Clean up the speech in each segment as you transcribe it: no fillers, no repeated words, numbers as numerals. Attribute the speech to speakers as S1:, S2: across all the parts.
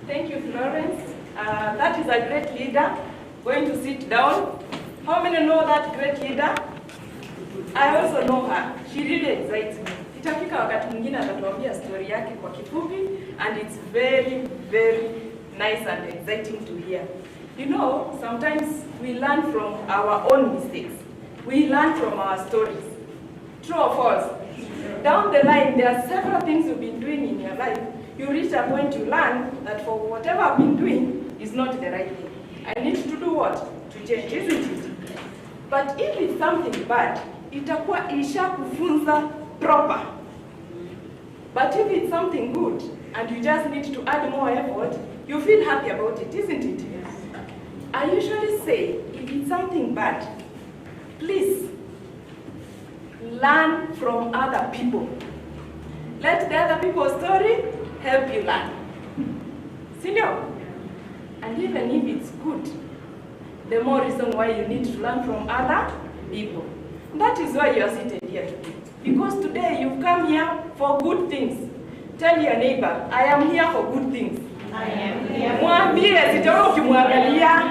S1: Thank you, Florence. That is a great leader. Going to sit down. How many know that great leader? I also know her. She really excites me. Itafika wakati mwingine atatuambia story yake kwa kifupi, and it's very, very nice and exciting to hear. You know, sometimes we learn from our own mistakes. We learn from our stories. True or false? Down the line, there are several things you've been doing in your life. You reach a point you learn that for whatever I've been doing is not the right thing. I need to do what? To change, isn't it? But if it's something bad, itakuwa ishakufunza proper. But if it's something good and you just need to add more effort, you feel happy about it, isn't it? Yes. I usually say, if it's something bad, please learn from other people. Let the other people's story help you learn. Senior? And even if it's good, the more reason why you need to learn from other people. That is why you are seated here today. Because today you've come here for good things. Tell your neighbor, I am here for good things.
S2: I am here.
S1: Mwambie, sitaona ukimwangalia.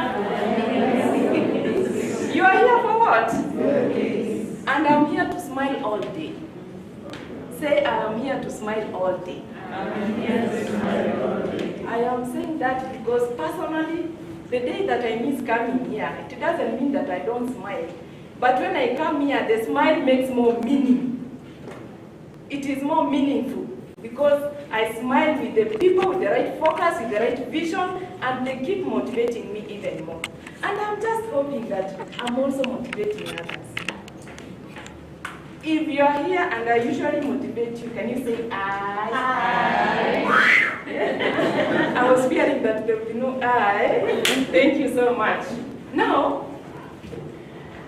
S1: You are here for what? And I'm here to smile all day. Say, I am here to smile all day. I am saying that because personally, the day that I miss coming here, it doesn't mean that I don't smile. But when I come here, the smile makes more meaning. It is more meaningful because I smile with the people with the right focus, with the right vision, and they keep motivating me even more. And I'm just hoping that I'm also motivating others. If you are here and I usually motivate you, can you say I? I was fearing that there would be no I. Thank you so much. Now,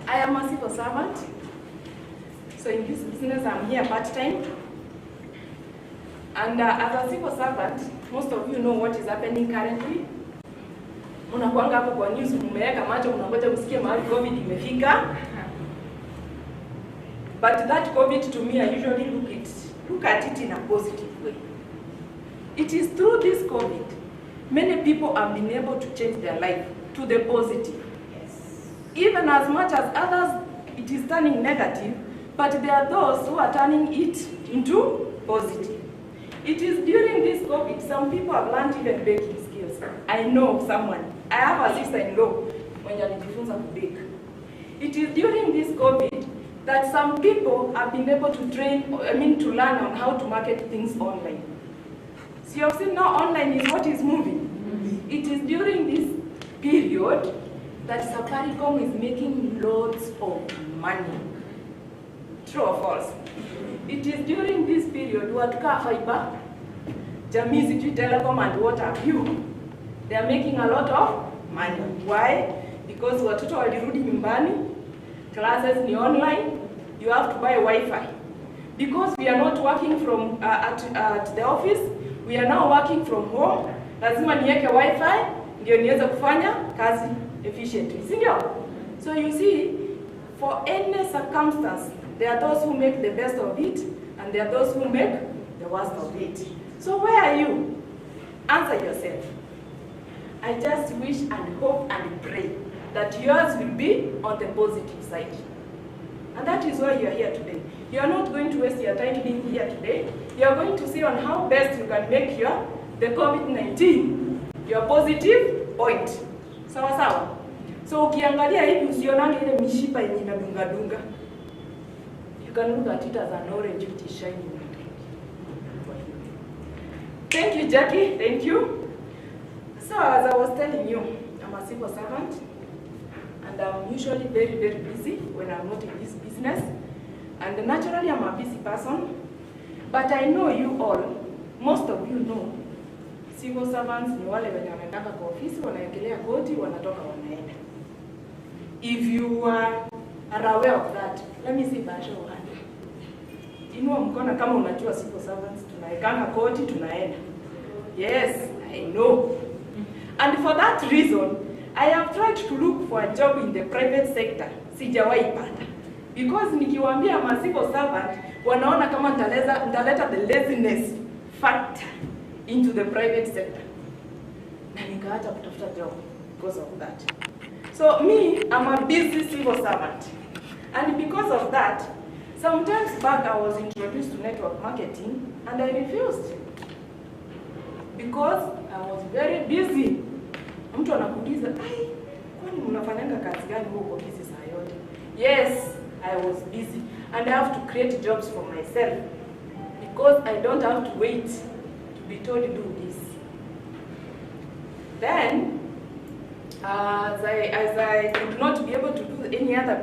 S1: I am a civil servant. So in this business, I'm here part-time. And as a civil servant, most of you know what is happening currently. Unakuanga hapo kwa news, mmeweka macho, mnangoja msikie mahali COVID imefika. But that COVID, to me, I usually look at it in a positive way. It is through this COVID, many people have been able to change their life to the positive. Yes. Even as much as others, it is turning negative, but there are those who are turning it into positive. It is during this COVID, some people have learned even baking skills. I know someone. I have a sister-in-law when alijifunza kubake. It is during this COVID that some people have been able to to learn on how to market things online. So you have seen now online is what is moving. Mm-hmm. It is during this period that Safaricom is making loads of money. True or false? It is during this period Watuka Fiber, Jamii Telecom and what have you, they are making a lot of money. Why? Because watoto walirudi nyumbani, classes ni online, you have to buy Wi-Fi. Because we are not working from at the office, we are now working from home, lazima niweke Wi-Fi, ndio niweze kufanya kazi efficiently. So you see, for any circumstance, there are those who make the best of it, and there are those who make the worst of it. So where are you? Answer yourself. I just wish and hope and pray that yours will be on the positive side. And that is why you are here today. You are not going to waste your time being here today. You are going to see on how best you can make the COVID-19 your positive point. Sawa sawa? So ukiangalia hivi usionange ile mishipa yenye inadunga. You can look at it as an orange which is shining. Thank you, Jackie. Thank you. So as I was telling you, I'm a civil servant, and I'm usually very, very busy when I'm not in this business. And naturally, I'm a busy person. But I know you all, most of you know, civil servants ni wale wenye wanaendaka kwa ofisi, wanaekelea koti, wanatoka wanaenda. If you are aware of that, let me see by show of hand. Inua mkono kama unajua civil servants tunaekanga koti, tunaenda. Yes, I know. And for that reason, I have tried to look for a job in the private sector. Sijawahi pata. Because nikiwaambia I'm a civil servant, wanaona kama nitaleta the laziness factor into the private sector. na nikaacha kutafuta job because of that. So me, I'm a busy civil servant. And because of that, sometimes back I was introduced to network marketing and I refused. Because I was very busy. Mtu anakuuliza, "Ai, kwani mnafanyanga kazi gani huko busy saa yote?" Yes, I was busy and I have to create jobs for myself because I don't have to wait to be told to do this. Then, as I could not be able to do any other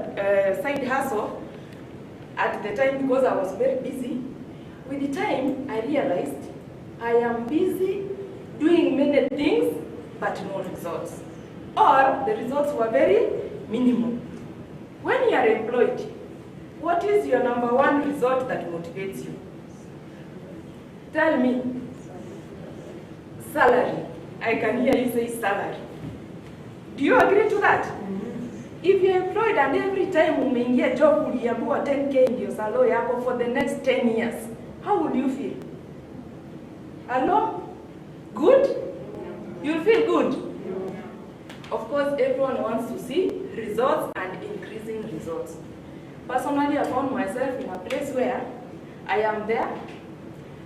S1: side hustle at the time because I was very busy, with the time I realized I am busy doing many things but no results. Or the results were very minimal. When you are employed, what is your number one result that motivates you? Tell me. Salary. I can hear you say salary. Do you agree to that? If you're employed and every time umeingia job uliambiwa 10K ndio salary yako for the next 10 years, how would you feel? Hello? Good? You'll feel good. Of course, everyone wants to see results and increasing results. Personally, I found myself in a place where I am there,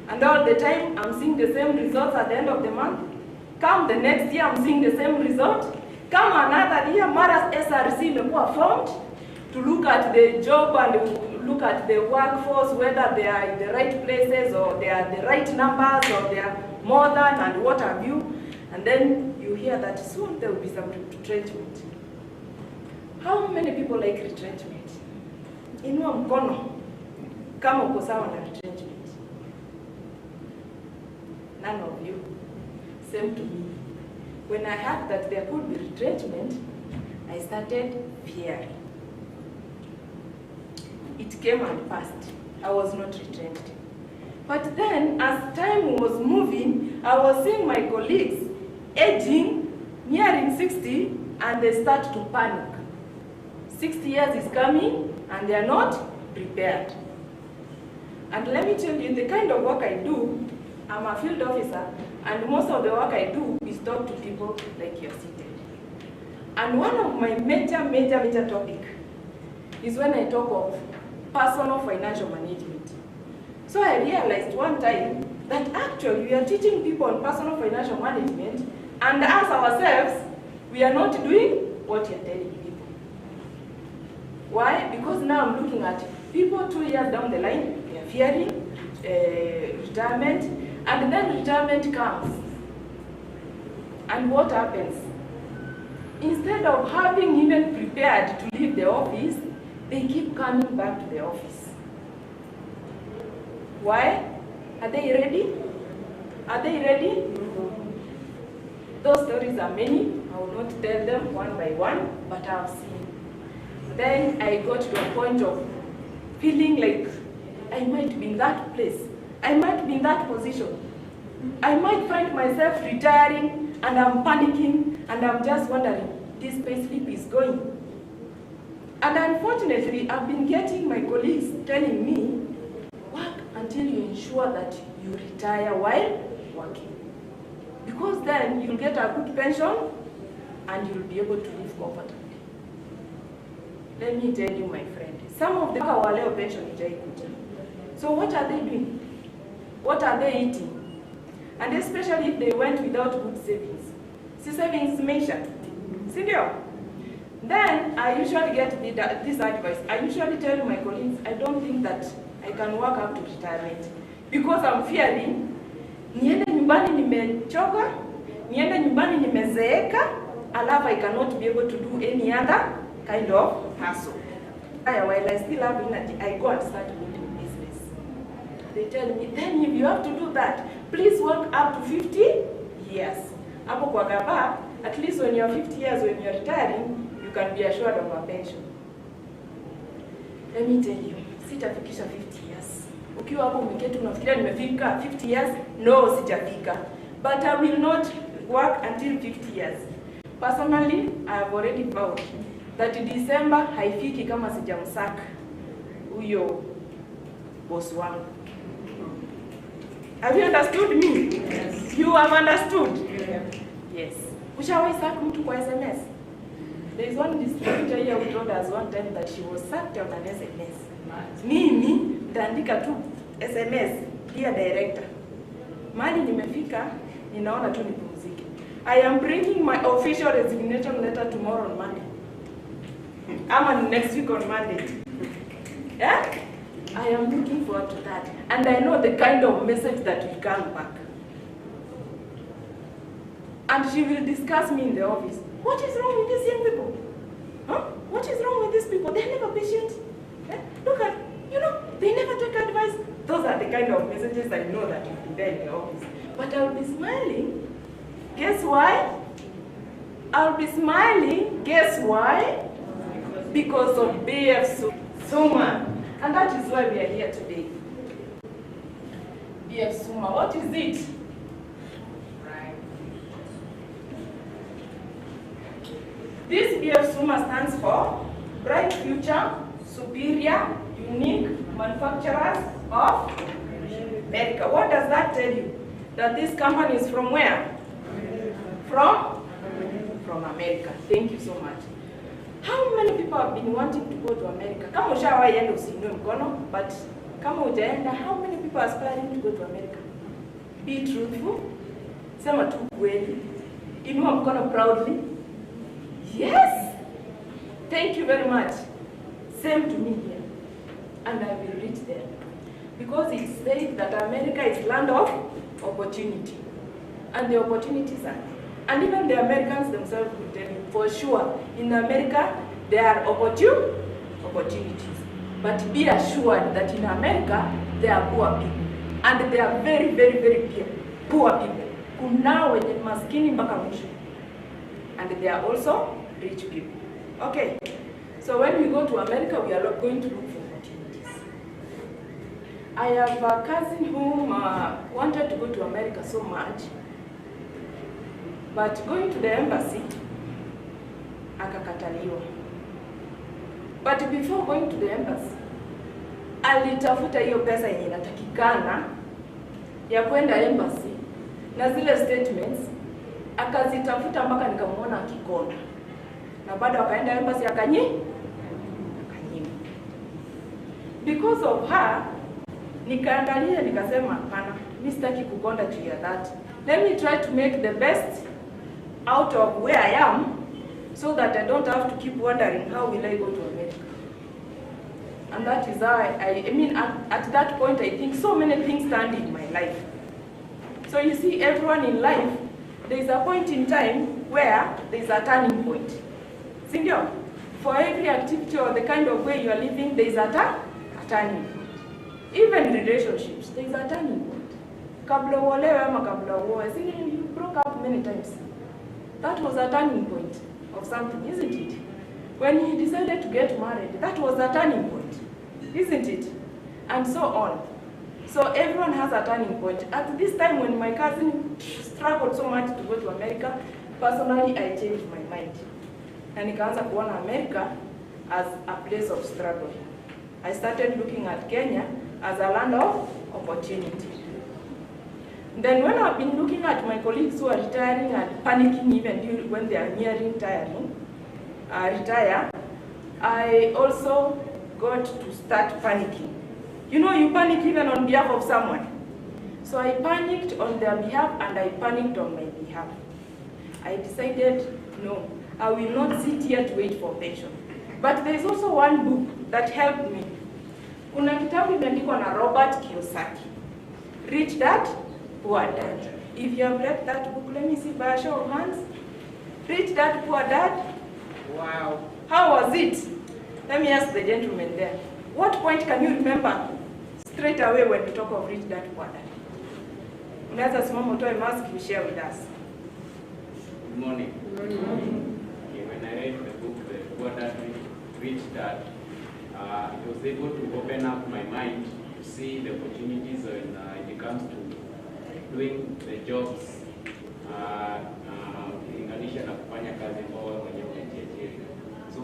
S1: and all the time I'm seeing the same results at the end of the month. Come the next year, I'm seeing the same result. Come another year, Mara's SRC imekuwa formed to look at the job and look at the workforce, whether they are in the right places or they are the right numbers or they are more than and what have you. And then you hear that soon there will be some retrenchment. How many people like retrenchment? Inua mkono kama uko sawa na retrenchment. None of you. Same to me. When I heard that there could be retrenchment, I started fearing. It came and passed. I was not retrenched. But then, as time was moving, I was seeing my colleagues aging, nearing 60, and they start to panic. 60 years is coming, and they are not prepared. And let me tell you, the kind of work I do, I'm a field officer, and most of the work I do is talk to people like you're seated. And one of my major topic is when I talk of personal financial management. So I realized one time that actually we are teaching people on personal financial management, and as ourselves, we are not doing what you're telling people. Why? Because now I'm looking at people 2 years down the line, they are fearing retirement, and then retirement comes. And what happens? Instead of having even prepared to leave the office, they keep coming back to the office. Why? Are they ready? Are they ready? Those stories are many. I will not tell them one by one, but I've seen. Then I got to a point of feeling like I might be in that place. I might be in that position. I might find myself retiring and I'm panicking and I'm just wondering, this payslip is going. And unfortunately, I've been getting my colleagues telling me, work until you ensure that you retire while working. Because then you'll get a good pension and you'll be able to live comfortably. Let me tell you, my friend, some of the waleo pension itaikuja. So what are they doing? What are they eating? And especially if they went without good savings. See, savings measure. See there? Then I usually get this advice. I usually tell my colleagues, I don't think that I can work up to retirement. Because I'm fearing, niende nyumbani nimechoka, niende nyumbani nimezeeka, alafu I cannot be able to do any other kind of hustle. While I still have energy, I go and start building business. They tell me, then if you have to do that, please work up to 50 years. Hapo kwa gaba, at least when you're 50 years, when you're retiring, you can be assured of a pension. Let me tell you, sitafikisha 50 years. Ukiwa hapo umeketi unafikiria nimefika 50 years? No, sijafika. But I will not work until 50 years. Personally, I have already vowed that December haifiki kama sijamsaka huyo boss wangu. Have you understood me? Yes. You have understood? Yeah. Yes. Ushawahi sack mtu kwa SMS? There is one distributor here who told us one time that she was sacked on an SMS. Mimi nitaandika tu SMS, dear director. Mali nimefika, ninaona tu nipumzike. I am bringing my official resignation letter tomorrow on Monday. Next week on Monday. Yeah? I am looking forward to that. And I know the kind of message that will come back. And she will discuss me in the office. What is wrong with these young people? Huh? What is wrong with these people? They're never patient. Eh? Look at, they never take advice. Those are the kind of messages I know that will be there in the office. But I'll be smiling. Guess why? I'll be smiling. Guess why? Because of BF Suma. And that is why we are here today. BF Suma, what is it? This BF Suma stands for Bright Future, Superior, Unique Manufacturers of America. What does that tell you? That this company is from where? From America. Thank you so much. How many people have been wanting to go to America? Kama ushawahi enda usiinue mkono, but kama hujaenda, how many people are aspiring to go to America? Be truthful. Sema tu kweli. Inua mkono proudly. Yes. Thank you very much. Same to me here. And I will reach there. Because it says that America is land of opportunity. And the opportunities are. And even the Americans themselves will tell you, for sure, in America, there are opportunities. But be assured that in America, there are poor people. And they are very, very, very poor people. Kunao wenye maskini mpaka mwisho. And they are also rich people. Okay, so when we go to America, we are going to look for opportunities. I have a cousin who wanted to go to America so much, but going to the embassy, akakataliwa. But before going to the embassy, alitafuta hiyo pesa yenye inatakikana ya kwenda embassy na zile statements, akazitafuta mpaka nikamuona akikonda. Na bado akaenda embassy akanyima. Because of her, nikaangalia nikasema hapana, mimi sitaki kukonda juu ya that. Let me try to make the best out of where I am so that I don't have to keep wondering how will I go to America. And that is how I mean at that point I think so many things stand in my life. So you see, everyone in life, there is a point in time where there is a turning point. Sindio? For every activity or the kind of way you are living, there is a turning point. Even relationships, there is a turning point. Kabla uolewe ama kabla uoe, see, you broke up many times. That was a turning point of something, isn't it? When you decided to get married, that was a turning point, isn't it? And so on. So everyone has a turning point. At this time when my cousin struggled so much to go to America, personally I changed my mind. And nikaanza kuona America as a place of struggle. I started looking at Kenya as a land of opportunity. Then when I've been looking at my colleagues who are retiring and panicking even when they are nearing retire, I also got to start panicking. You know, you panic even on behalf of someone. So I panicked on their behalf and I panicked on my behalf. I decided, no, I will not sit here to wait for pension. But there is also one book that helped me. Kuna kitabu imeandikwa na Robert Kiyosaki, Rich Dad, Poor Dad. If you have read that book, let me see by a show of hands. Rich Dad, Poor Dad. Wow. How was it? Let me ask the gentleman there. What point can you remember straight away when we talk of Rich Dad, Poor Dad? Unaweza simama utoe mask, you share with us.
S2: Good morning. Good morning. Okay, when I read the book, The Poor Dad, Rich Dad, it was able to open up my mind to see the opportunities when it comes to doing the jobs, kulinganisha na kufanya kazi ambao wewe mwenyewe unajiajiri. So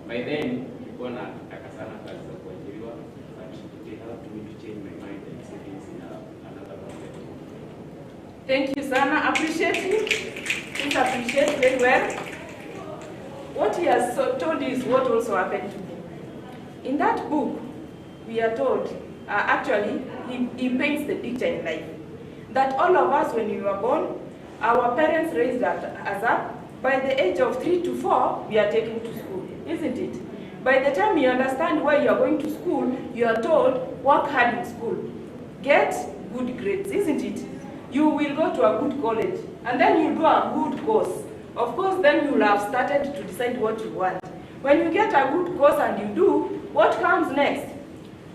S2: by then nilikuwa nataka sana kazi za kuajiriwa, but it helped me to change my mind and see things in another way.
S1: Thank you, Sana. Appreciate him. Please appreciate very well. What he has told you is what also happened to me. In that book, we are told, actually, he paints the picture in life. That all of us, when we were born, our parents raised us up. By the age of 3 to 4, we are taken to school, isn't it? By the time you understand why you are going to school, you are told, work hard in school. Get good grades, isn't it? You will go to a good college, and then you do a good course. Of course, then you will have started to decide what you want. When you get a good course and you do, what comes next?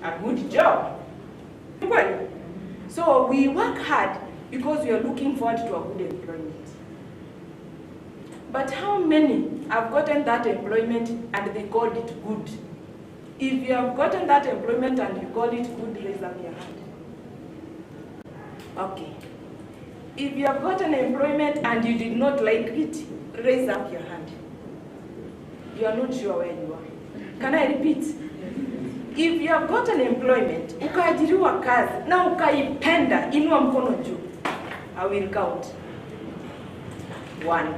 S1: A good job. Well, so we work hard because we are looking forward to a good employment. But how many have gotten that employment and they called it good? If you have gotten that employment and you call it good, raise up your hand. Okay. If you have gotten employment and you did not like it, raise up your hand. You are not sure where you are. Can I repeat? If you have gotten employment, ukaajiriwa kazi, na ukaipenda, inua mkono juu. I will count. 1.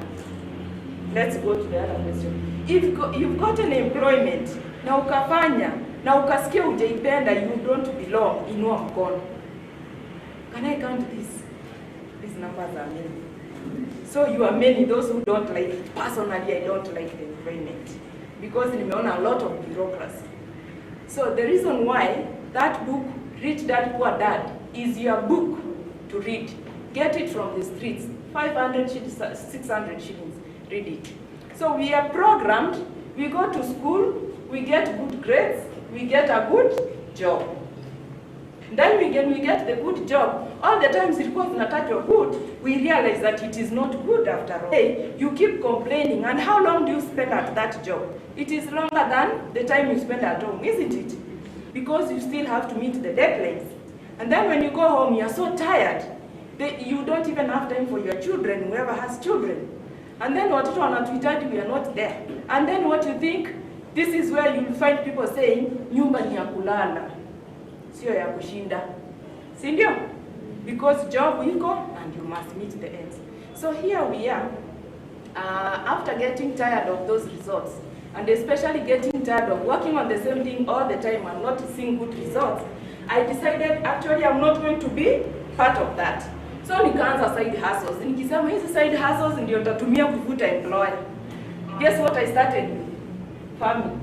S1: Let's go to the other question. If you've gotten employment, na ukafanya, na ukasikia hujaipenda, you don't belong, inua mkono. Can I count this? These numbers are many. So you are many, those who don't like it. Personally, I don't like the employment because nimeona a lot of bureaucracy. So the reason why that book, Rich Dad, Poor Dad, is your book to read. Get it from the streets. 500 shillings, 600 shillings. Read it. So we are programmed. We go to school. We get good grades. We get a good job. Then we get the good job. All the times it was not at your good, we realize that it is not good after all. Hey, you keep complaining, and how long do you spend at that job? It is longer than the time you spend at home, isn't it? Because you still have to meet the deadlines. And then when you go home, you are so tired. You don't even have time for your children, whoever has children. And then watoto wanatuhitaji, we are not there. And then what you think, this is where you will find people saying, nyumba ni ya kulala, sio ya kushinda. Si ndio? Because job iko and you must meet the ends. So here we are, after getting tired of those results, and especially getting tired of working on the same thing all the time and not seeing good results, I decided actually I'm not going to be part of that. So nikaanza side hustles. Nikisema hizi side hustles ndio nitatumia kuvuta employer. Guess what I started with? Farming.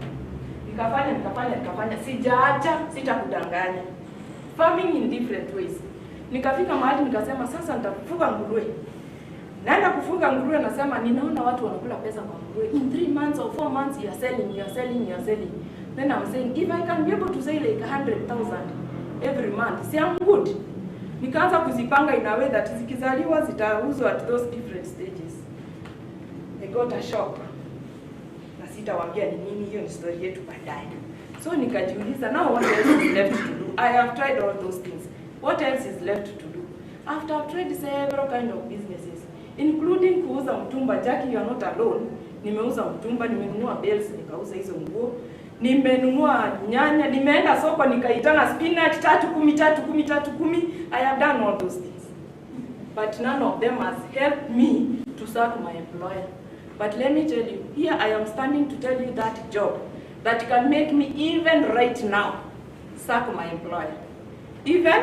S1: Nikafanya. Sijaacha, sitakudanganya. Farming in different ways. Nikafika mahali nikasema sasa nitafuga nguruwe. Naenda kufuga nguruwe, nasema ninaona watu wanakula pesa kwa nguruwe. In 3 months or 4 months you are selling. Then I'm saying if I can be able to say like 100,000 every month, see I'm good. Nikaanza kuzipanga in a way that zikizaliwa zitauzwa at those different stages. I got a shop. Na sitawaambia ni nini, hiyo ni story yetu baadaye. So nikajiuliza, now what else is left to do? I have tried all those things. What else is left to do? After I've tried several kind of businesses, including kuuza mtumba. Jackie, you are not alone. Nimeuza mtumba, nimenunua bells, nikauza hizo nguo. Nimenunua nyanya, nimeenda soko nikaitana spinach 310. I have done all those things. But none of them has helped me to serve my employer. But let me tell you, here I am standing to tell you that job that can make me even right now sack my employer. Even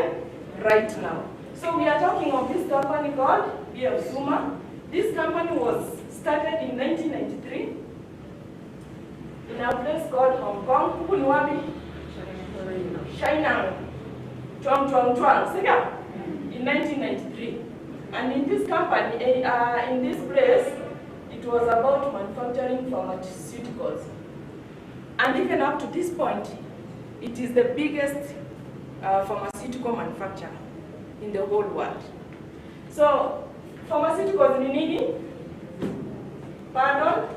S1: right now. So we are talking of this company called BF Suma. This company was started in 1993 in a place called Hong Kong. Huku ni wapi? Shinang. Chuang. In 1993. And in this company, in this place, it was about manufacturing pharmaceuticals. And even up to this point, it is the biggest pharmaceutical manufacturer in the whole world. So, pharmaceuticals ni nini? Pardon?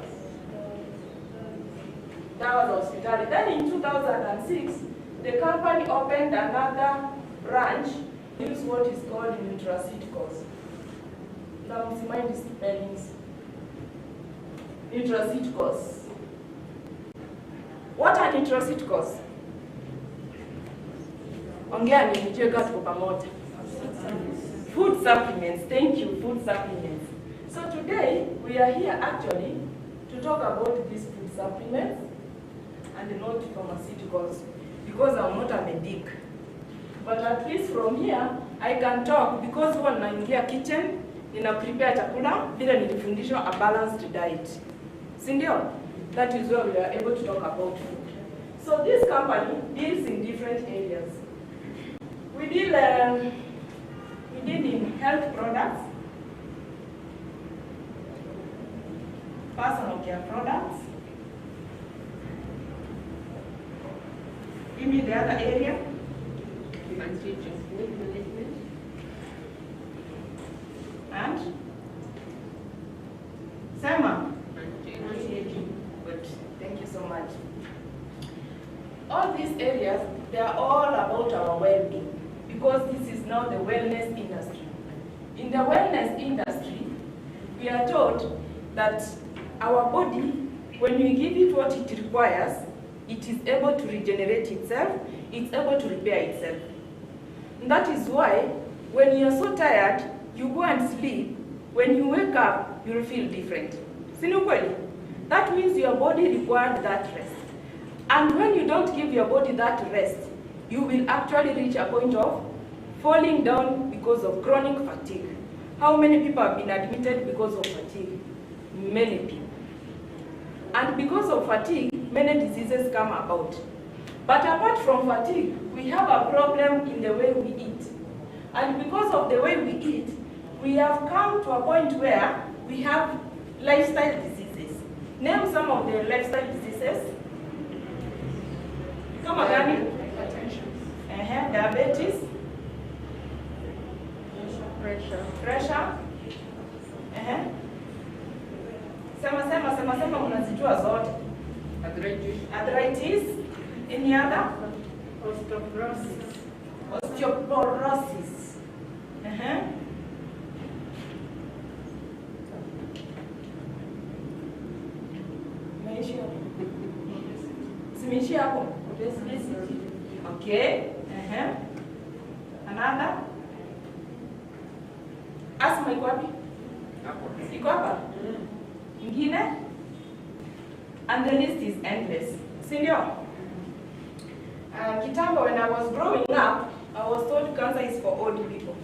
S1: That was hospitality. Then in 2006, the company opened another branch, use what is called nutraceuticals. Now, mind is spellings. Nutraceuticals. What are nutraceuticals? Ongea nijue kwa pamoja. Food supplements. Thank you, food supplements. So today we are here actually to talk about these food supplements and not pharmaceuticals, because I'm not a medic. But at least from here I can talk, because huwa naingia kitchen, nina prepare chakula vile nilifundishwa a balanced diet. Si ndio? That is where we are able to talk about food. So this company deals in different areas. We deal in health products, personal care products. Give me the other area. And Sema. Good. Thank you so much. All these areas, they are all about our well-being, because this is now the wellness industry. In the wellness industry, we are taught that our body, when we give it what it requires, it is able to regenerate itself, it's able to repair itself. And that is why, when you are so tired, you go and sleep. When you wake up, you will feel different. That means your body required that rest. And when you don't give your body that rest, you will actually reach a point of falling down because of chronic fatigue. How many people have been admitted because of fatigue? Many people. And because of fatigue, many diseases come about. But apart from fatigue, we have a problem in the way we eat. And because of the way we eat, we have come to a point where we have lifestyle diseases. Name some of the lifestyle diseases. Kama gani? Diabetes. Pressure. Sema mnazijua zote. Arthritis. Any other? Osteoporosis. Simishi hapo. Okay. Another? Asthma iko wapi? Iko hapa? Ingine? And the list is endless. Sindio? Kitambo, when I was growing up, I was told cancer is for old people.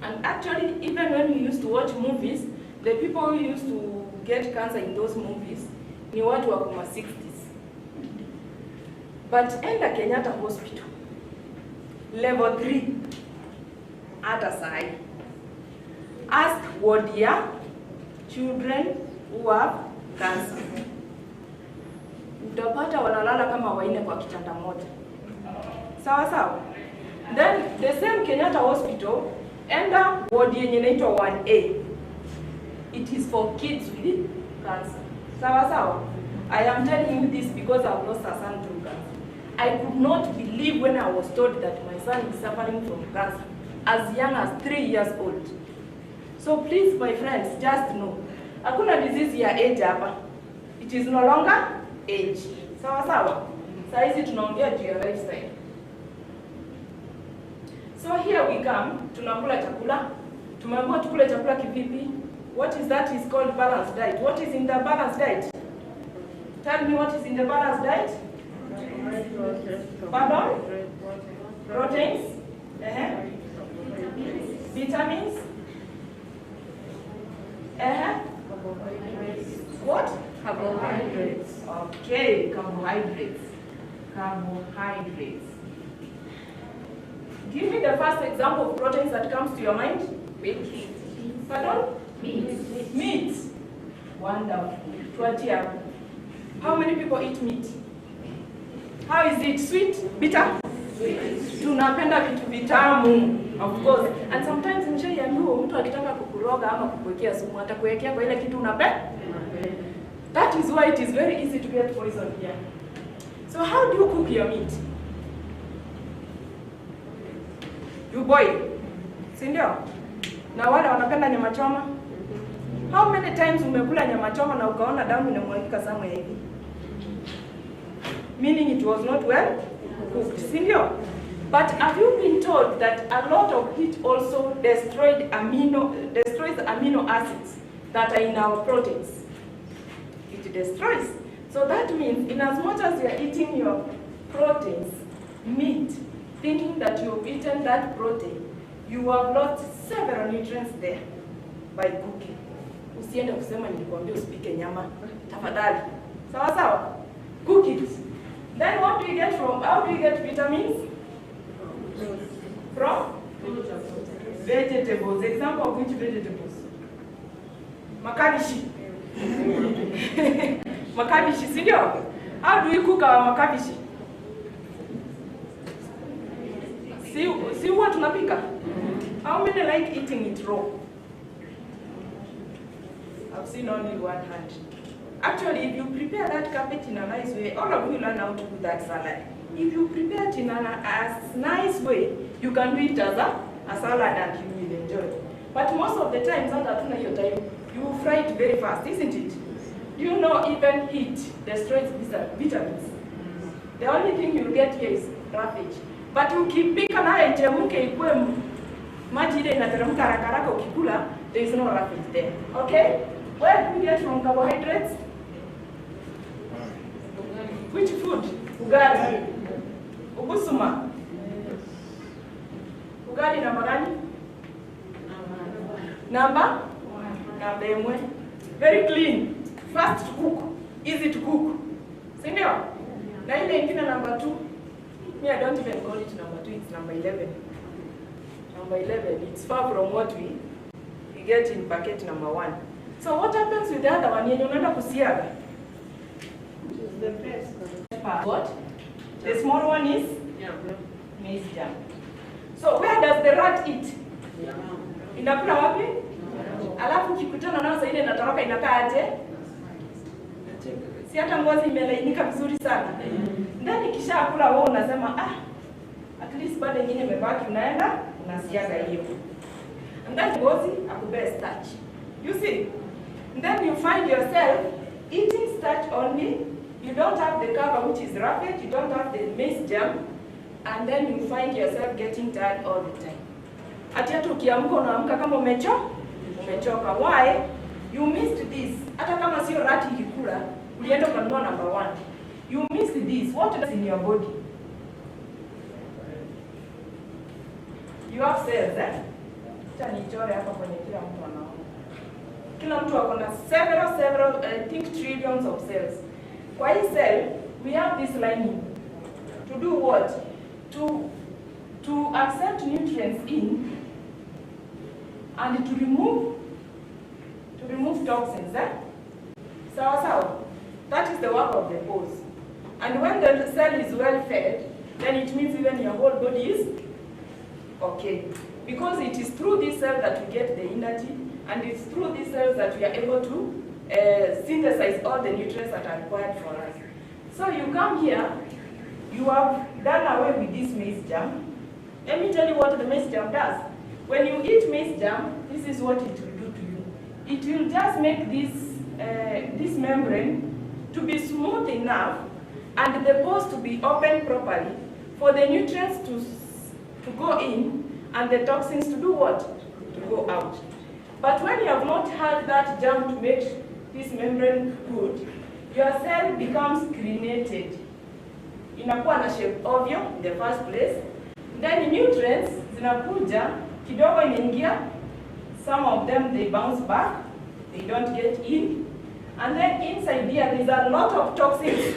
S1: And actually, even when we used to watch movies, the people who used to get cancer in those movies ni watu wa kuma 60s. But enda Kenyatta Hospital, level 3, hata sahi. Ask wardia children who have cancer. Utapata wanalala kama waine kwa kitanda moja. Sawa sawa? Then the same Kenyatta Hospital, enda ward yenye inaitwa 1A. It is for kids with cancer. Sawa sawa? I am telling you this because I lost a son to cancer. I could not believe when I was told that my son is suffering from cancer as young as 3 years old. So please, my friends, just know, hakuna disease ya age hapa. It is no longer age. Sawa sawa? Saa hizi tunaongea juu ya lifestyle. So here we come, tunakula chakula. Tumeambiwa tukule chakula kivipi? What is that is called balanced diet. What is in the balanced diet? Tell me what is in the balanced diet? Pardon? Proteins? Vitamins? What?
S3: Carbohydrates.
S1: Okay, carbohydrates. Carbohydrates. Give me the first example of proteins that comes to your mind.
S3: Meat.
S1: Pardon?
S3: Meat.
S1: Meat. Wonderful. Tuachie hapo. How many people eat meat? How is it? Sweet? Bitter?
S3: Sweet.
S1: Tunapenda vitu vitamu, of course. And sometimes mshaiambiwa mtu akitaka kukuroga ama kukuwekea sumu atakuwekea kwa ile kitu unapenda. That is why it is very easy to get poison here. So how do you cook your meat? You boil. Si ndio? Na wale wanapenda nyama choma? How many times umekula nyama choma na ukaona damu inamwagika somewhere hivi? Meaning it was not well cooked. Si ndio? But have you been told that a lot of heat also destroys amino acids that are in our proteins? It destroys. So that means in as much as you are eating your proteins, meat, thinking that you've eaten that protein, you have lost several nutrients there by cooking. Usiende kusema nilikwambia usipike nyama, tafadhali. Sawa sawa? Cook it. Then what do you get from, how do you get vitamins? From? Vegetables. Example of which vegetables? Makabishi. Makabishi, si ndio? How do you cook our makabishi? Si huwa tunapika? How many like eating it raw? I've seen only one hand. Actually, if you prepare that cabbage in a nice way, all of you learn how to do that salad. If you prepare it in a nice way, you can do it as a salad and you will enjoy it. But most of the times, you fry it very fast, isn't it? You know, even heat destroys vitamins. The only thing you get here is roughage. But ukipika nayo ichemke ikue maji ile inateremka haraka haraka ukikula, there is no roughage there. Okay? Where do we get from carbohydrates? Which food? Ugali. Ubusuma. Ugali namba gani? Number 1. Very clean. Fast to cook. Easy to cook. Si ndio? Na ile ingine number 2. Me, I don't even call it number 2, it's number 11. Number 11, it's far from what we get in packet number 1. So what happens with the other one? Yenye unaenda kusiaga?
S3: The best.
S1: What? The small one is? Maize jam. So where does the rat eat? Inakula wapi? Alafu kikutana nazo ile inatoroka inakaa aje? Si hata ngozi imelainika vizuri sana. Ndani kisha kula wewe unasema at least bado nyingine imebaki, unaenda unasiaga hiyo. And that ngozi akubea starch. You see? And then you find yourself eating starch only. You don't have the cover, which is roughage, you don't have the maize jam, and then you find yourself getting tired all the time. Ati hata ukiamka unaamka kama umechoka. Why? You missed this. Hata kama sio rati ikikula, ulienda kununua number 1. You missed this. What is in your body? You have cells, eh? Acha nichore hapa kwenye kila mtu anaona. Kila mtu ako na several, I think trillions of cells. Kwa hii cell, we have this lining. To do what? To accept nutrients in and to remove toxins, eh? Sawa. That is the work of the pores. And when the cell is well fed, then it means even your whole body is okay. Because it is through this cell that we get the energy, and it's through these cells that we are able to synthesize all the nutrients that are required for us. So you come here, you have done away with this maize jam. Let me tell you what the maize jam does. When you eat maize jam, this is what it will do to you. It will just make this membrane to be smooth enough and the pores to be opened properly for the nutrients to go in and the toxins to do what? To go out. But when you have not had that jam to make this membrane good, your cell becomes crinated. Inakuwa na shape ovyo in the first place. Then nutrients zinakuja, kidogo inaingia, some of them they bounce back, they don't get in. And then inside here, there's a lot of toxins.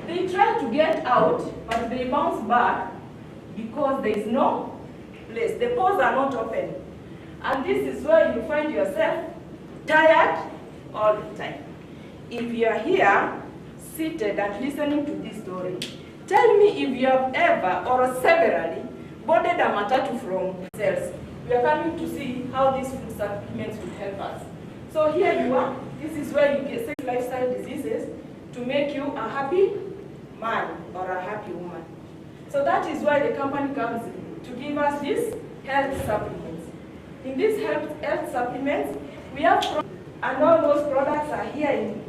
S1: They try to get out, but they bounce back because there is no place. The pores are not open. And this is where you find yourself tired all the time. If you are here, seated and listening to this story, tell me if you have ever or severally boarded a matatu from cells. We are coming to see how these food supplements will help us. So here you are. This is where you get lifestyle diseases to make you a happy man or a happy woman. So that is why the company comes in to give us these health supplements. In these health supplements, we have, and all those products are here in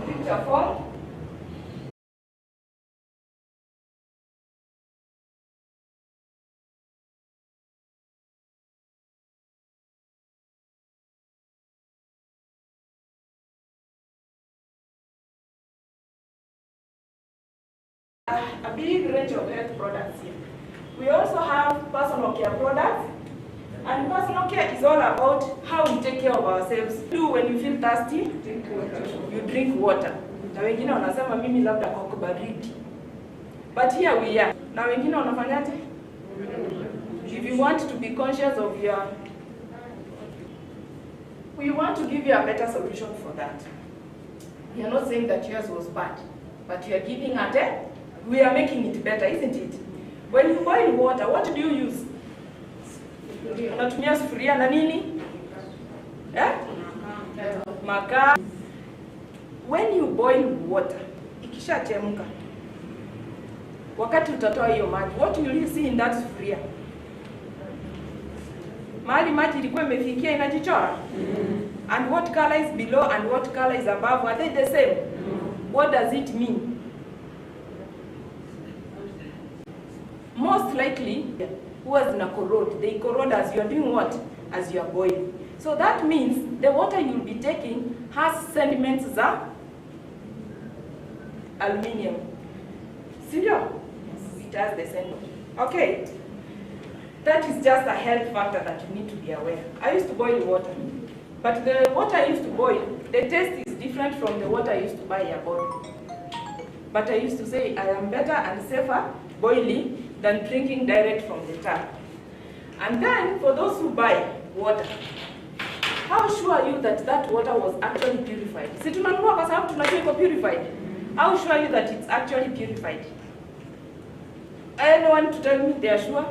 S1: picture form. a big range of health products here. We also have personal care products, and personal care is all about how we take care of ourselves. When you feel thirsty, you drink water. Na wengine wanasema mimi labda kwa baridi. But here we are. Na wengine wanafanyaje? If you want to be conscious of your, we want to give you a better solution for that. We are not saying that yours was bad, but you are giving it, we are making it better, isn't it? When you boil water, what do you use? Unatumia sufuria na nini? Makaa. When you boil water, ikishachemka, wakati utatoa hiyo maji, what will you see in that sufuria? Mahali maji ilikuwa imefikia inajichora? And what color is below and what color is above? Are they the same? What does it mean? Most likely, huwa zina corrode. They corrode as you are doing what? As you are boiling. So that means the water you will be taking has sediments za aluminium. Serious? It has the same. Okay. That is just a health factor that you need to be aware. I used to boil water. But the water I used to boil, the taste is different from the water I used to buy a bottle. But I used to say I am better and safer boiling than drinking direct from the tap. And then for those who buy water, how sure are you that that water was actually purified? Si tunanunua kwa sababu tunajua iko purified. How sure are you that it's actually purified? Anyone to tell me they are sure?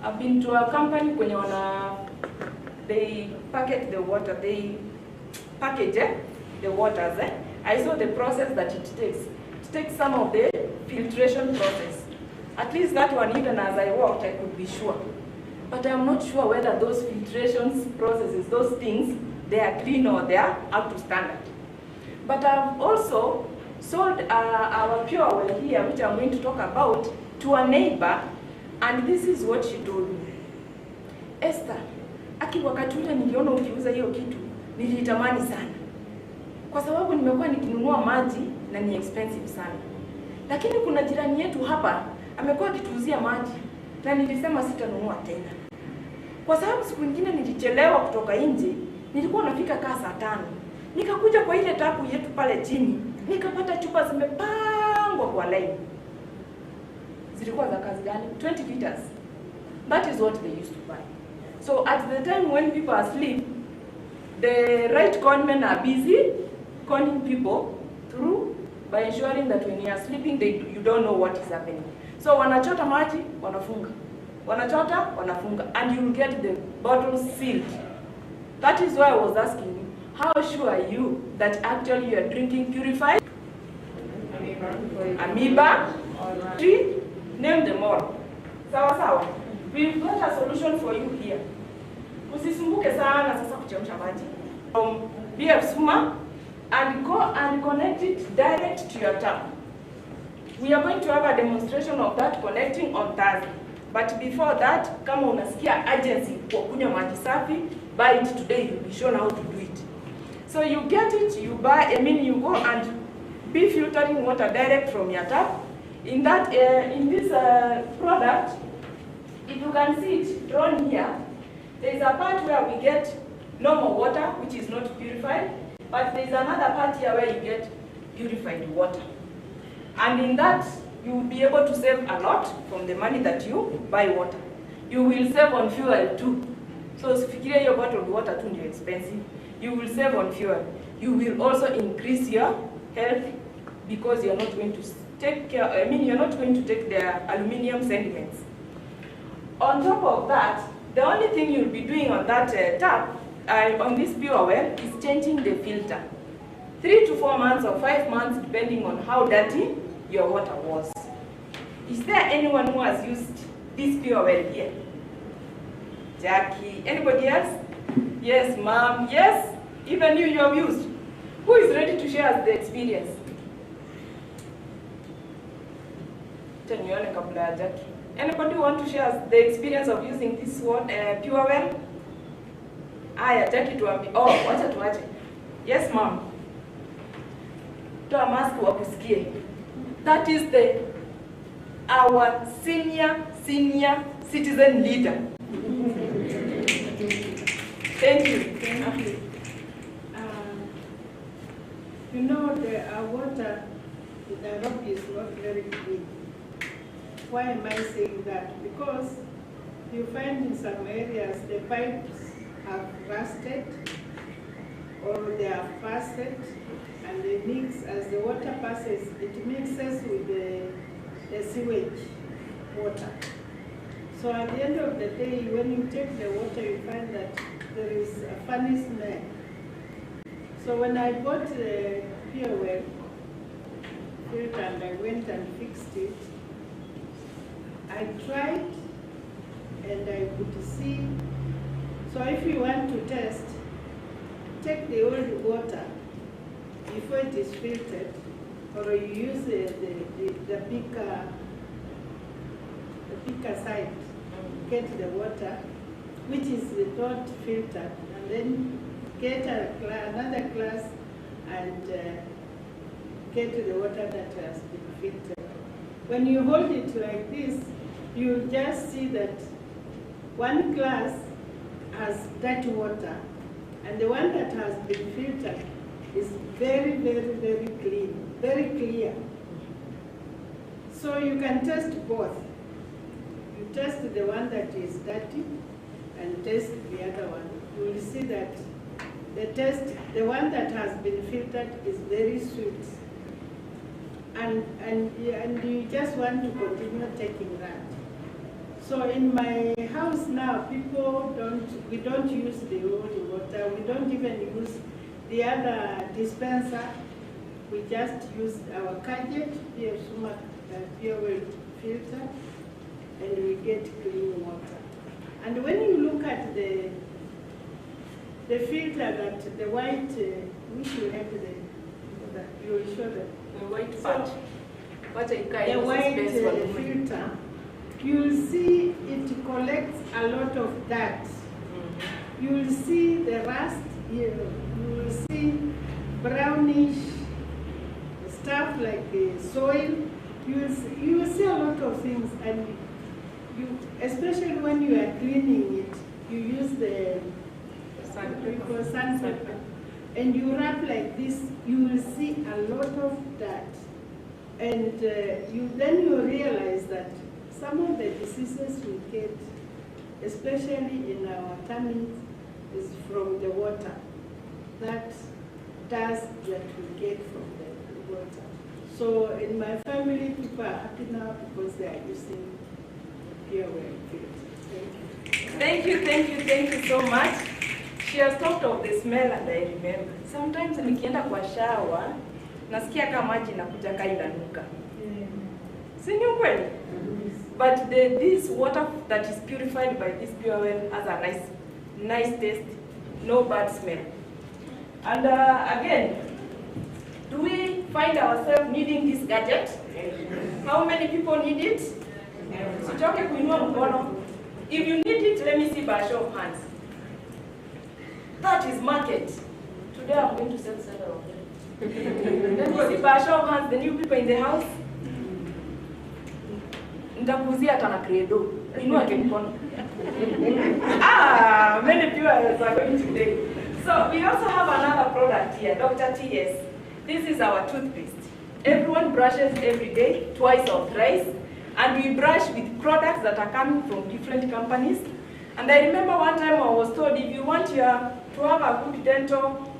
S1: I've been to a company kwenye they packet the water, they package the waters. I saw the process that it takes. It takes some of the filtration process. At least that one, even as I walked, I could be sure. But I'm not sure whether those filtration processes, those things, they are clean or they are up to standard. But I've also sold our pure well here, which I'm going to talk about, to a neighbor, and this is what she told me. Esther, wakati ule niliona ukiuza hiyo kitu, nilitamani sana. Kwa sababu nimekuwa nikinunua maji na ni expensive sana. Lakini kuna jirani yetu hapa, amekuwa akituuzia maji na nilisema sitanunua tena. Kwa sababu siku nyingine nilichelewa kutoka nje, nilikuwa nafika saa 5. Nikakuja kwa ile tapu yetu pale chini, nikapata chupa zimepangwa kwa line. Zilikuwa za kazi gani? 20 liters. That is what they used to buy. So at the time when people are asleep, the right conmen are busy conning people through by ensuring that when you are sleeping, you don't know what is happening. So wanachota maji, wanafunga. Wanachota, wanafunga. And you will get the bottles sealed. That is why I was asking you, how sure are you that actually you are drinking purified? Amoeba, tree, name them all. Sawa sawa. We've got a solution for you here. Usisumbuke sana sasa kuchemsha maji. From BF Suma and go and connect it direct to your tap. We are going to have a demonstration of that connecting on Thursday. But before that, kama unasikia urgency kwa kunywa maji safi, buy it today, you'll be shown how to do it. So you get it, you buy, you go and be filtering water direct from your tap. In that, in this product, if you can see it drawn here, there is a part where we get normal water, which is not purified, but there is another part here where you get purified water. And in that, you will be able to save a lot from the money that you buy water. You will save on fuel too. So if your bottled water too is expensive, you will save on fuel. You will also increase your health because you're not going to take care, you're not going to take the aluminium sediments. On top of that, the only thing you'll be doing on that tap, on this pure well, is changing the filter. 3 to 4 months or 5 months, depending on how dirty your water was. Is there anyone who has used this pure well here? Jackie, anybody else? Yes, ma'am, yes, even you have used. Who is ready to share the experience? Jackie. Anybody want to share the experience of using this one, pure well? Aya, Jackie tuambi. Oh, wacha tuache. Yes, ma'am. Toa mask wakusikie. That is our senior citizen leader. Thank you.
S3: Thank you. You know, our water in Nairobi is not very clean. Why am I saying that? Because you find in some areas the pipes have rusted or they are busted, and they mix, as the water passes, it mixes with the sewage water. So at the end of the day, when you take the water, you find that there is a funny smell. So when I bought the pure well filter and I went and fixed it, I tried and I could see. So if you want to test, take the old water before it is filtered, or you use the picker side, get the water, which is not filtered, and then get another glass and get the water that has been filtered. When you hold it like this, you just see that one glass has dirty water, and the one that has been filtered is very, very, very clean, very clear. So you can test both. You test the one that is dirty and test the other one. You will see that the one that has been filtered is very sweet. And you just want to continue taking that. So in my house now, we don't use the old water. We don't even use the other dispenser. We just use our Kajet, pure well filter, and we get clean water. And when you look at the filter, that the white, which you have you will show them.
S1: The white part.
S3: The white filter, you will see it collects a lot of dirt. You will see the rust here. You will see brownish stuff like soil. You will see a lot of things, and especially when you are cleaning it, you use the sandpaper, and you wrap like this. You will see a lot of dirt, and then you realize that some of the diseases we get, especially in our tummies, is from the water. That dust that we get from the water. So in my family, people are happy now because they are using pure well filter.
S1: Thank you so much. She has talked of the smell, and I remember. Sometimes nikienda kwa shower, nasikia kama maji inakuja kailanuka. Si ni ukweli? But this water that is purified by this pure well has a nice taste, no bad smell. And again, do we find ourselves needing this gadget? How many people need it? Sichoke kuinua mkono. If you need it, let me see by show of hands. That is market. Today I'm going to sell several of them. Let me see by show of hands, the new people in the house. Nitakuzia hata na credo. Inua tu mkono. Many people are going today. So we also have another product here, Dr. TS. This is our toothpaste. Everyone brushes every day, twice or thrice, and we brush with products that are coming from different companies. And I remember one time I was told, if you want to have a good dental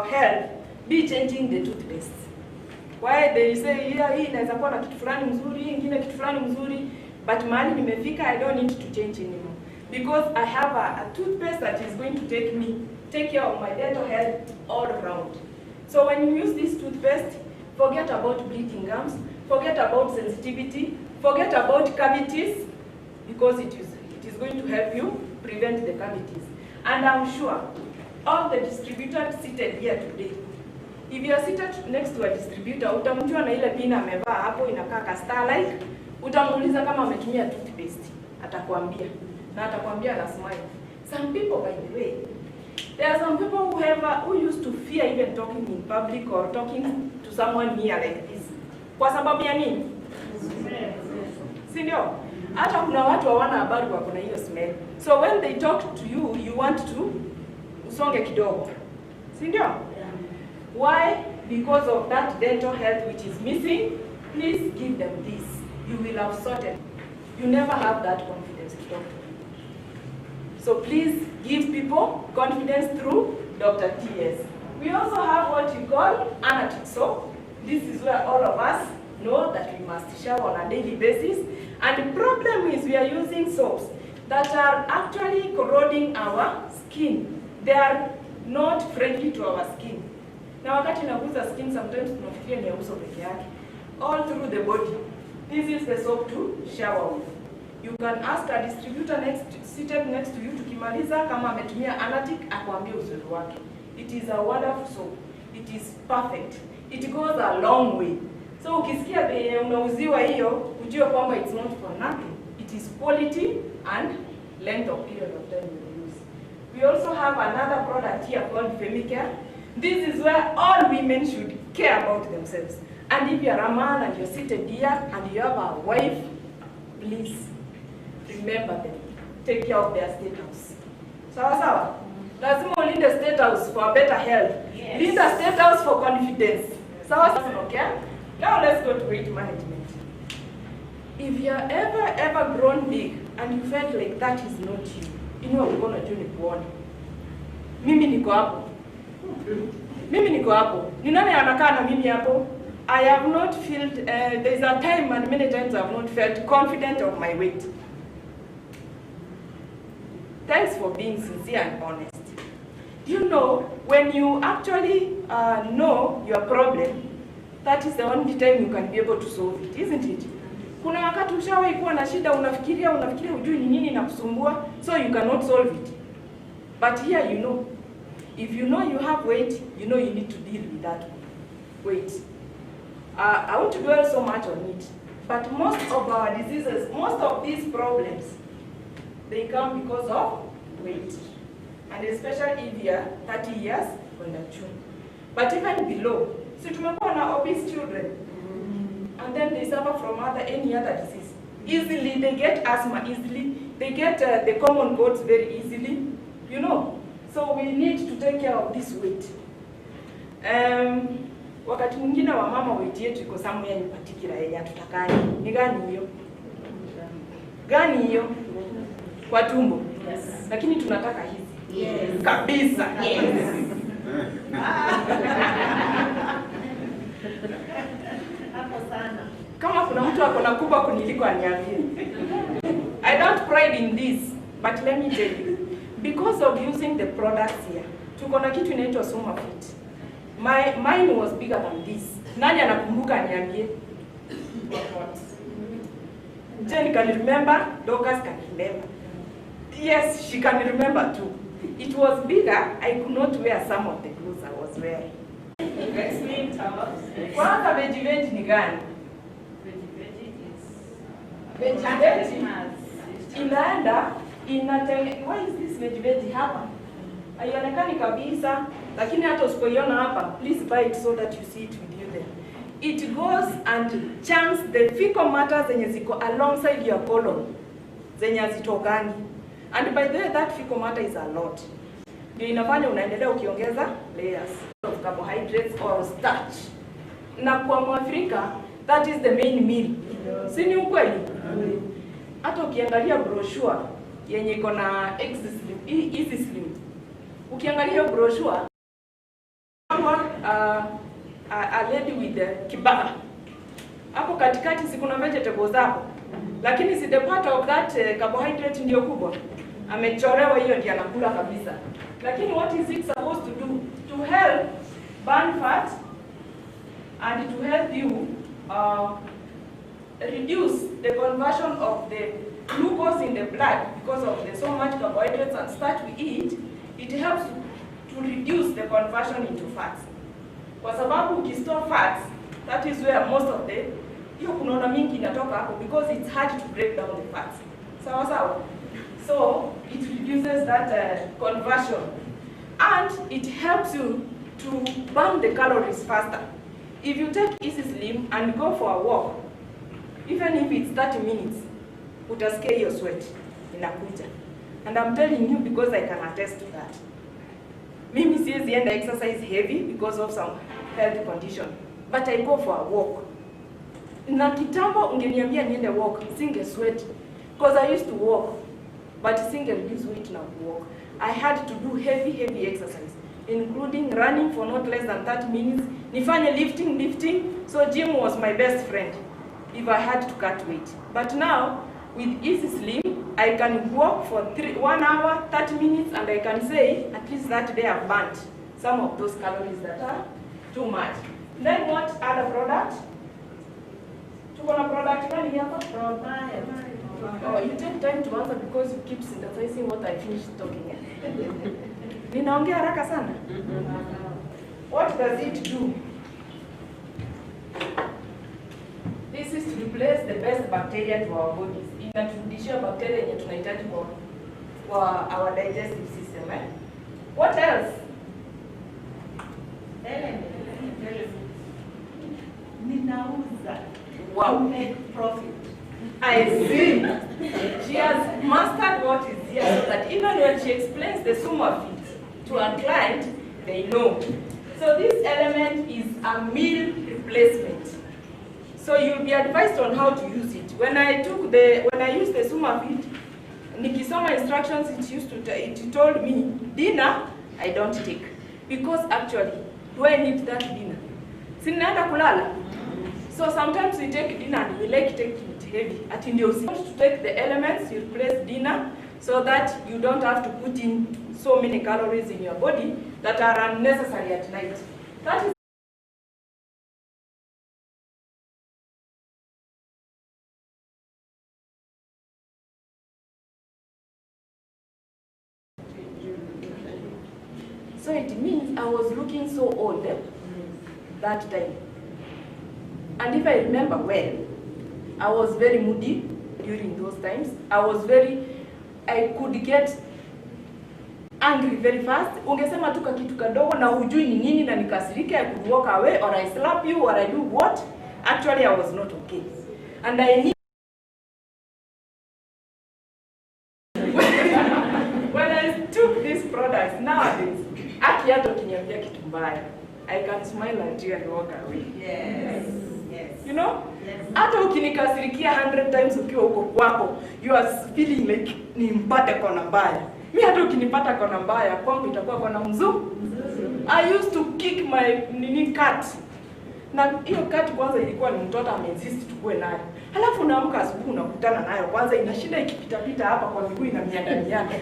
S1: health, be changing the toothpaste. Why they say, yeah, hii inaweza kuwa na kitu fulani mzuri, ingine kitu fulani mzuri, but mahali nimefika, I don't need to change anymore. Because I have a toothpaste that is going to take care of my dental health all around. So when you use this toothpaste, forget about bleeding gums, forget about sensitivity, forget about cavities, because it is going to help you prevent the cavities. And I'm sure all the distributors seated here today, if you are seated next to a distributor, utamjua na ile pina amevaa hapo inakaa ka Starlight, utamuuliza kama ametumia toothpaste, atakwambia. Na atakwambia na smile. Some people, by the way, there are some people who used to fear even talking in public or talking to someone near like this. Kwa sababu ya nini? Si ndio? Hata kuna watu hawana habari wako na hiyo smell. So when they talk to you, you want to usonge kidogo. Si ndio? Why? Because of that dental health which is missing. Please give them this. You will have sorted. You never have that confidence to talk to them. So please give people confidence through Dr. TS. We also have what we call anatomy. So this is where all of us know that we must shower on a daily basis. And the problem is we are using soaps that are actually corroding our skin. They are not friendly to our skin. Na wakati naguza skin, sometimes tunafikiria ni ya uso peke yake. All through the body. This is the soap to shower with. You can ask a distributor seated next to you tukimaliza kama ametumia Anatic akwambie uzuri wake. It is a wonderful soap. It is perfect. It goes a long way. So ukisikia bei unauziwa hiyo, ujue kwamba it's not for nothing. It is quality and length of period of time you use. We also have another product here called Femicare. This is where all women should care about themselves. And if you are a man and you're seated here and you have a wife, please remember them. Take care of their status. Sawa sawa? Lazima ulinde status for better health. Yes. Linda status for confidence. Sawa sawa, okay? Now let's go to weight management. If you are ever grown big and you felt like that is not you, you know we're gonna do ni kuone. Mimi niko hapo. Mimi niko hapo. Ni nani anakaa na mimi hapo? I have not felt, there's a time and many times I have not felt confident of my weight. Thanks for being sincere and honest. You know, when you actually know your problem, that is the only time you can be able to solve it, isn't it? Kuna wakati ushawahi kuwa na shida, unafikiria hujui ni nini inakusumbua, so you cannot solve it. But here you know. If you know you have weight, you know you need to deal with that weight. I won't dwell so much on it, but most of our diseases, most of these problems, they come because of weight. And especially if you are 30 years under June. But even below, so tumekuwa na obese children, and then they suffer from any other disease. Easily, they get asthma easily, they get the common colds very easily, you know. So we need to take care of this weight. Wakati mwingine wa mama weight yetu iko somewhere in particular yenye tutakani. Ni gani hiyo? Gani hiyo? Kwa tumbo. Yes. Lakini tunataka hizi. Yes. Kabisa. Yes.
S3: Hapo sana.
S1: Kama kuna mtu ako na kubwa kuniliko aniambie. I don't pride in this, but let me tell you. Because of using the products here, tuko na kitu inaitwa SomaFit. Mine was bigger than this. Nani anakumbuka niambie? Jenny can remember, Dorcas can remember. Yes, she can remember too. It was bigger, I could not wear some of the clothes I was wearing. Kwanza veggie ni gani? Veggie inaenda why is this veggie hapa? Haionekani kabisa, lakini hata usipoiona hapa, please buy it so that you see it with you there. It goes and chunks the fecal matter zenye ziko alongside your colon, zenye hazitokani. And by the way, that fecal matter is a lot. Ndio inafanya unaendelea ukiongeza layers of carbohydrates or starch. Na kwa Mwafrika, that is the main meal. Si ni ukweli? Hata ukiangalia brochure yenye iko na Easy Slim. Ukiangalia hiyo brochure, a lady with the kibaba. Hapo katikati si kuna vegetables hapo. Lakini si the part of that carbohydrate ndio kubwa. Amechorewa hiyo ndio anakula kabisa. Lakini what is it supposed to do? To help burn fat and to help you reduce the conversion of the glucose in the blood because of the so much carbohydrates and starch we eat. It helps to reduce the conversion into fats. Kwa sababu ukistore fats, that is where most of the hiyo kunaona mingi inatoka hapo because it's hard to break down the fats. Sawa sawa. So it reduces that conversion and it helps you to burn the calories faster. If you take Easy Slim and go for a walk, even if it's 30 minutes, utasikia hiyo sweat inakuja. And I'm telling you because I can attest to that. Mimi siwezi enda exercise heavy because of some health condition, but I go for a walk. Na kitambo ungeniambia niende walk, singe sweat because I used to walk, but singe reduce weight na walk. I had to do heavy exercise, including running for not less than 30 minutes. Nifanye lifting. So gym was my best friend if I had to cut weight. But now with Easy Slim, I can walk for 1 hour, 30 minutes, and I can say at least that day I've burnt some of those calories that are too much. Then what other product? Tuko na product gani hapa? Oh, you take time to answer because you keep synthesizing what I finished talking. Ninaongea haraka sana. What does it do? This is to replace the best bacteria to our bodies. Inaturudishia bacteria yenye tunahitaji kwa our digestive system. What else?
S3: Ninauza.
S1: Wow.
S3: Make profit.
S1: I see. She has mastered what is here so that even when she explains the SumaFit to a client, they know. So this element is a meal replacement. So you'll be advised on how to use it. When I used the SumaFit, nikisoma instructions, it told me dinner I don't take because actually, do I need that dinner? Sinaenda kulala. So sometimes we take dinner and we like taking it heavy. At ndio to take the elements, you replace dinner so that you don't have to put in so many calories in your body that are unnecessary at night. That is so it means I was looking so old that time. And if I remember well, I was very moody during those times. I could get angry very fast. Ungesema tu kitu kadogo na hujui ni nini na nikasirike, I could walk away or I slap you or I do what? Actually, I was not okay. And I need when I took these products nowadays, aki hata ukiniambia kitu mbaya, I can smile at you and walk away.
S3: Yes.
S1: You know?
S3: Yes.
S1: Hata ukinikasirikia 100 times ukiwa uko kwako, you are feeling like nimpate kona mbaya. Mimi hata ukinipata kona mbaya, kwangu itakuwa kona mzuri. I used to kick my cat. Na hiyo cat kwanza ilikuwa ni mtoto ameinsist tukue nayo. Halafu unaamka asubuhi unakutana nayo. Kwanza inashinda ikipita hapa kwa miguu na mianda.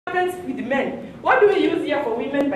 S1: Happens with men. What do we use here for women?